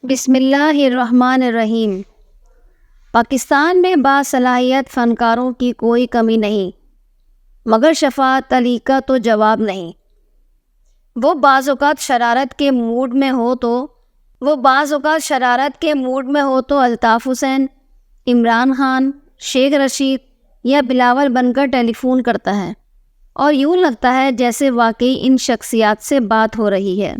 بسم اللہ الرحمن الرحیم۔ پاکستان میں باصلاحیت فنکاروں کی کوئی کمی نہیں، مگر شفاعت علی کا تو جواب نہیں۔ وہ بعض اوقات شرارت کے موڈ میں ہو تو الطاف حسین، عمران خان، شیخ رشید یا بلاول بن کر ٹیلی فون کرتا ہے، اور یوں لگتا ہے جیسے واقعی ان شخصیات سے بات ہو رہی ہے۔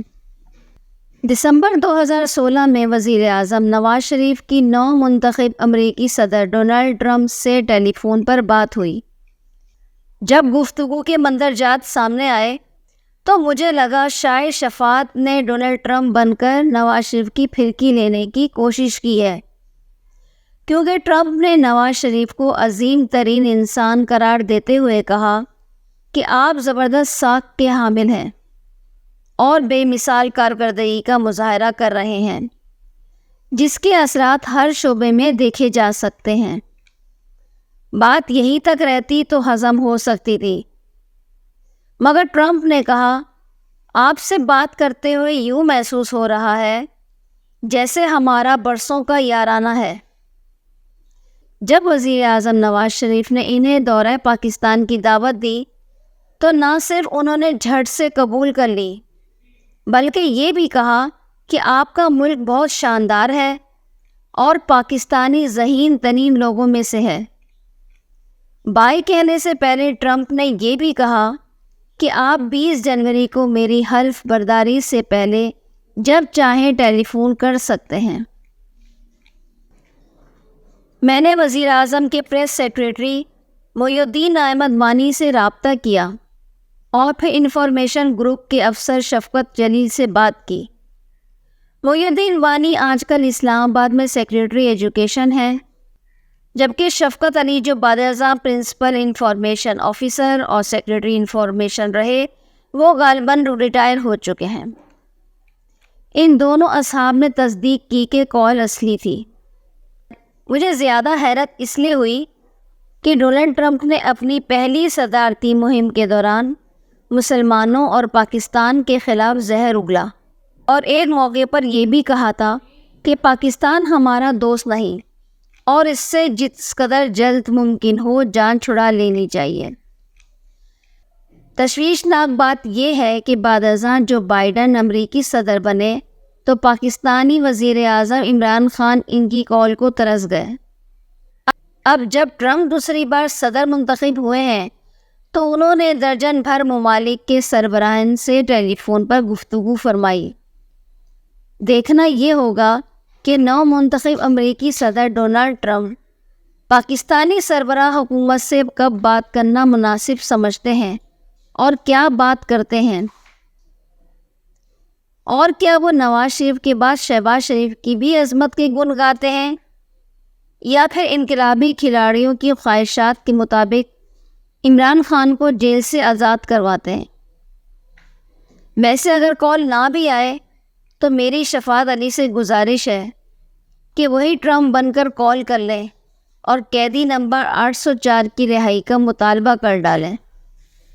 دسمبر 2016 میں وزیر اعظم نواز شریف کی نو منتخب امریکی صدر ڈونلڈ ٹرمپ سے ٹیلی فون پر بات ہوئی۔ جب گفتگو کے مندرجات سامنے آئے تو مجھے لگا شاید شفاعت نے ڈونلڈ ٹرمپ بن کر نواز شریف کی پھرکی لینے کی کوشش کی ہے، کیونکہ ٹرمپ نے نواز شریف کو عظیم ترین انسان قرار دیتے ہوئے کہا کہ آپ زبردست ساکھ کے حامل ہیں اور بے مثال کارکردگی کا مظاہرہ کر رہے ہیں، جس کے اثرات ہر شعبے میں دیکھے جا سکتے ہیں۔ بات یہیں تک رہتی تو ہضم ہو سکتی تھی، مگر ٹرمپ نے کہا، آپ سے بات کرتے ہوئے یوں محسوس ہو رہا ہے جیسے ہمارا برسوں کا یارانہ ہے۔ جب وزیر اعظم نواز شریف نے انہیں دورہ پاکستان کی دعوت دی تو نہ صرف انہوں نے جھٹ سے قبول کر لی، بلکہ یہ بھی کہا کہ آپ کا ملک بہت شاندار ہے اور پاکستانی ذہین ترین لوگوں میں سے ہے۔ بائی کہنے سے پہلے ٹرمپ نے یہ بھی کہا کہ آپ 20 جنوری کو میری حلف برداری سے پہلے جب چاہیں ٹیلی فون کر سکتے ہیں۔ میں نے وزیر اعظم کے پریس سیکریٹری محی الدین احمد وانی سے رابطہ کیا اور پھر انفارمیشن گروپ کے افسر شفقت جلیل سے بات کی۔ محی الدین وانی آج کل اسلام آباد میں سیکریٹری ایجوکیشن ہیں، جبکہ شفقت علی جو بعد ازاں پرنسپل انفارمیشن آفیسر اور سیکریٹری انفارمیشن رہے، وہ غالباً ریٹائر ہو چکے ہیں۔ ان دونوں اصحاب نے تصدیق کی کہ کال اصلی تھی۔ مجھے زیادہ حیرت اس لیے ہوئی کہ ڈونلڈ ٹرمپ نے اپنی پہلی صدارتی مہم کے دوران مسلمانوں اور پاکستان کے خلاف زہر اگلا، اور ایک موقع پر یہ بھی کہا تھا کہ پاکستان ہمارا دوست نہیں اور اس سے جس قدر جلد ممکن ہو جان چھڑا لینی چاہیے۔ تشویشناک بات یہ ہے کہ بعد ازاں جو بائیڈن امریکی صدر بنے تو پاکستانی وزیر اعظم عمران خان ان کی کال کو ترس گئے۔ اب جب ٹرمپ دوسری بار صدر منتخب ہوئے ہیں تو انہوں نے درجن بھر ممالک کے سربراہان سے ٹیلی فون پر گفتگو فرمائی۔ دیکھنا یہ ہوگا کہ نو منتخب امریکی صدر ڈونلڈ ٹرمپ پاکستانی سربراہ حکومت سے کب بات کرنا مناسب سمجھتے ہیں اور کیا بات کرتے ہیں، اور کیا وہ نواز شریف کے بعد شہباز شریف کی بھی عظمت کے گن گاتے ہیں، یا پھر انقلابی کھلاڑیوں کی خواہشات کے مطابق عمران خان کو جیل سے آزاد کرواتے ہیں۔ ویسے اگر کال نہ بھی آئے تو میری شفاعت علی سے گزارش ہے کہ وہی ٹرمپ بن کر کال کر لیں اور قیدی نمبر 804 کی رہائی کا مطالبہ کر ڈالیں۔